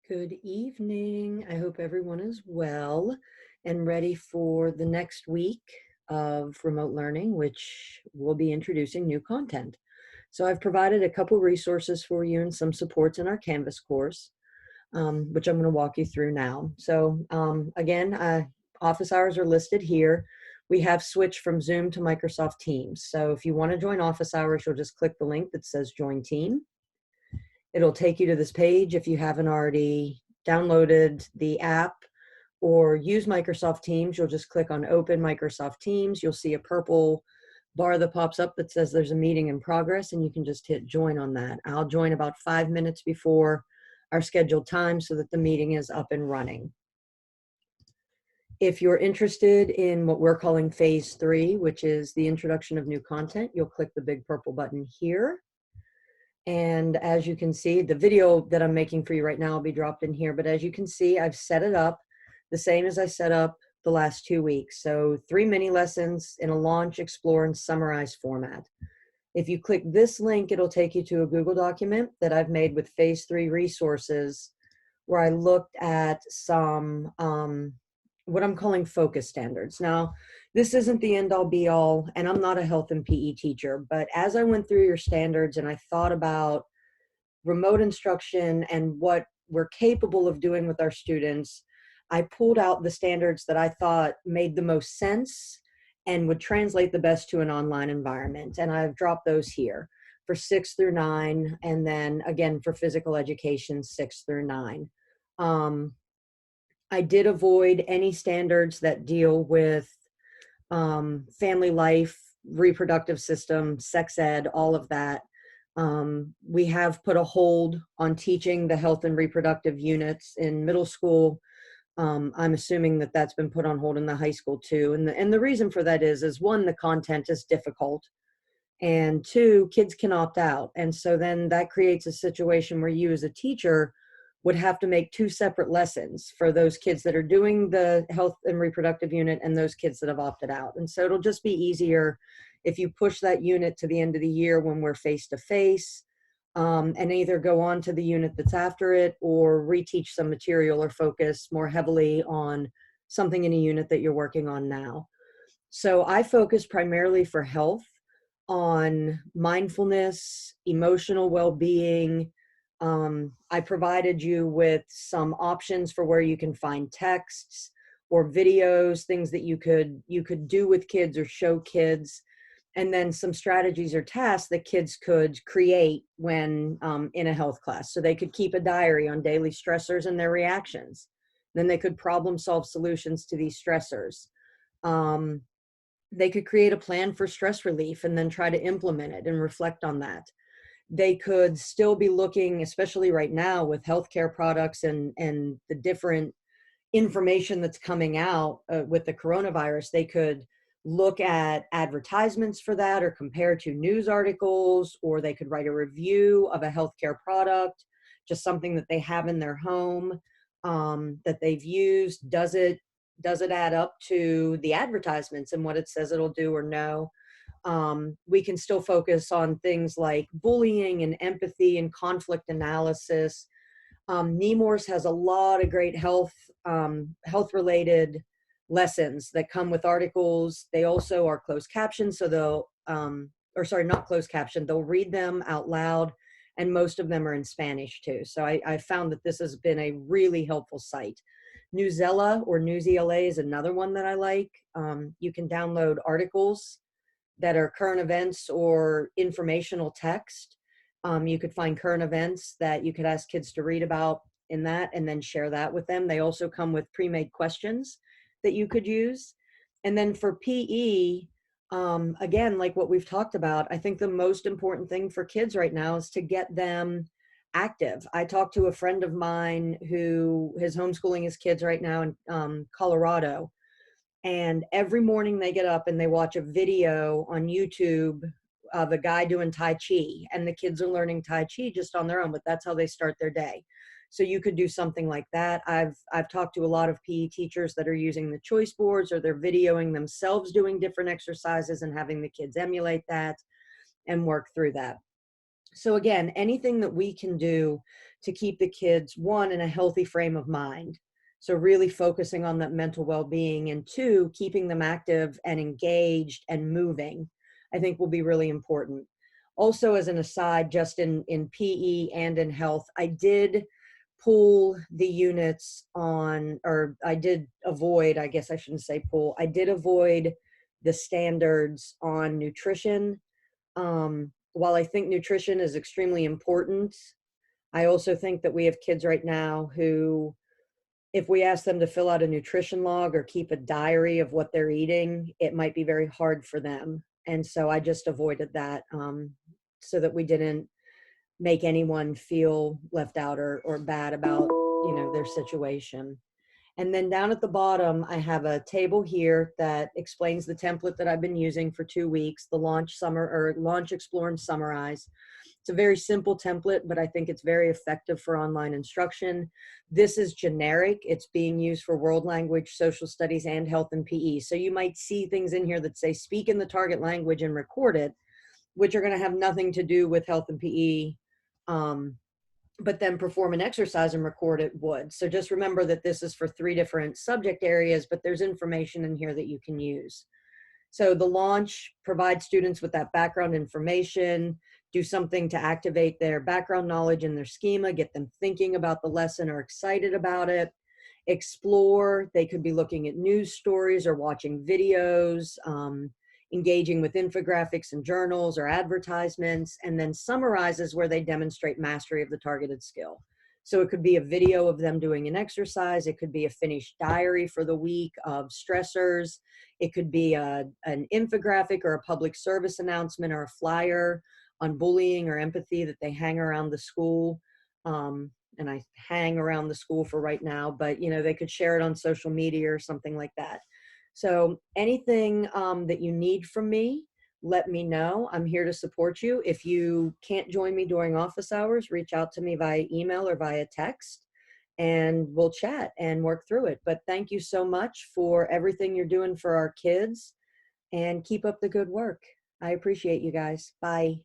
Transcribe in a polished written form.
Good evening. I hope everyone is well and ready for the next week of remote learning, which will be introducing new content. So I've provided a couple resources for you and some supports in our Canvas course, which I'm going to walk you through now. So again, office hours are listed here. We have switched from Zoom to Microsoft Teams. So if you want to join office hours, you'll just click the link that says Join Team. It'll take you to this page if you haven't already downloaded the app or use Microsoft Teams. You'll just click on Open Microsoft Teams. You'll see a purple bar that pops up that says there's a meeting in progress, and you can just hit join on that. I'll join about 5 minutes before our scheduled time so that the meeting is up and running. If you're interested in what we're calling Phase 3, which is the introduction of new content, you'll click the big purple button here. And as you can see, the video that I'm making for you right now will be dropped in here. But as you can see, I've set it up the same as I set up the last 2 weeks. So 3 mini lessons in a launch, explore, and summarize format. If you click this link, it'll take you to a Google document that I've made with Phase 3 resources, where I looked at some what I'm calling focus standards. Now, this isn't the end all be all, and I'm not a health and PE teacher, but as I went through your standards and I thought about remote instruction and what we're capable of doing with our students, I pulled out the standards that I thought made the most sense and would translate the best to an online environment. And I've dropped those here for 6 through 9, and then again for physical education, 6 through 9. I did avoid any standards that deal with family life, reproductive system, sex ed, all of that. We have put a hold on teaching the health and reproductive units in middle school. I'm assuming that that's been put on hold in the high school too. And the reason for that is one, the content is difficult, and two, kids can opt out. And so then that creates a situation where you as a teacher would have to make 2 separate lessons for those kids that are doing the health and reproductive unit and those kids that have opted out. And so it'll just be easier if you push that unit to the end of the year when we're face to face, and either go on to the unit that's after it or reteach some material or focus more heavily on something in a unit that you're working on now. So I focus primarily for health on mindfulness, emotional well-being. I provided you with some options for where you can find texts or videos, things that you could do with kids or show kids, and then some strategies or tasks that kids could create when in a health class. So they could keep a diary on daily stressors and their reactions. Then they could problem solve solutions to these stressors. They could create a plan for stress relief and then try to implement it and reflect on that. They could still be looking, especially right now with healthcare products and the different information that's coming out with the coronavirus. They could look at advertisements for that or compare to news articles, or they could write a review of a healthcare product, just something that they have in their home that they've used. Does it add up to the advertisements and what it says it'll do or no? We can still focus on things like bullying and empathy and conflict analysis. Nemours has a lot of great health related lessons that come with articles. They also are closed captioned, so they'll or sorry, not closed captioned, they'll read them out loud, and most of them are in Spanish too. So I found that this has been a really helpful site. Newsela or Newsela is another one that I like. You can download articles that are current events or informational text. You could find current events that you could ask kids to read about in that and then share that with them. They also come with pre-made questions that you could use. And then for PE, again, like what we've talked about, I think the most important thing for kids right now is to get them active. I talked to a friend of mine who is homeschooling his kids right now in Colorado. And every morning they get up and they watch a video on YouTube of a guy doing Tai Chi, and the kids are learning Tai Chi just on their own, but that's how they start their day. So you could do something like that. I've talked to a lot of PE teachers that are using the choice boards, or they're videoing themselves doing different exercises and having the kids emulate that and work through that. So again, anything that we can do to keep the kids, one, in a healthy frame of mind. So really focusing on that mental well-being, and two, keeping them active and engaged and moving, I think will be really important. Also, as an aside, just in PE and in health, I did pull the units on, or I did avoid, I guess I shouldn't say pull, I did avoid the standards on nutrition. While I think nutrition is extremely important, I also think that we have kids right now who, if we ask them to fill out a nutrition log or keep a diary of what they're eating, it might be very hard for them. And so I just avoided that, so that we didn't make anyone feel left out or bad about, their situation. And then down at the bottom, I have a table here that explains the template that I've been using for 2 weeks, the launch, explore, and summarize. It's a very simple template, but I think it's very effective for online instruction. This is generic. It's being used for world language, social studies, and health and PE. So you might see things in here that say speak in the target language and record it, which are going to have nothing to do with health and PE. But then perform an exercise and record it would. So just remember that this is for 3 different subject areas, but there's information in here that you can use. So the launch provides students with that background information, do something to activate their background knowledge and their schema, get them thinking about the lesson or excited about it. Explore, they could be looking at news stories or watching videos, engaging with infographics and journals or advertisements. And then summarizes, where they demonstrate mastery of the targeted skill. So it could be a video of them doing an exercise. It could be a finished diary for the week of stressors. It could be an infographic or a public service announcement or a flyer on bullying or empathy that they hang around the school. And I hang around the school for right now, but they could share it on social media or something like that. So anything that you need from me, let me know. I'm here to support you. If you can't join me during office hours, reach out to me via email or via text, and we'll chat and work through it. But thank you so much for everything you're doing for our kids, and keep up the good work. I appreciate you guys. Bye.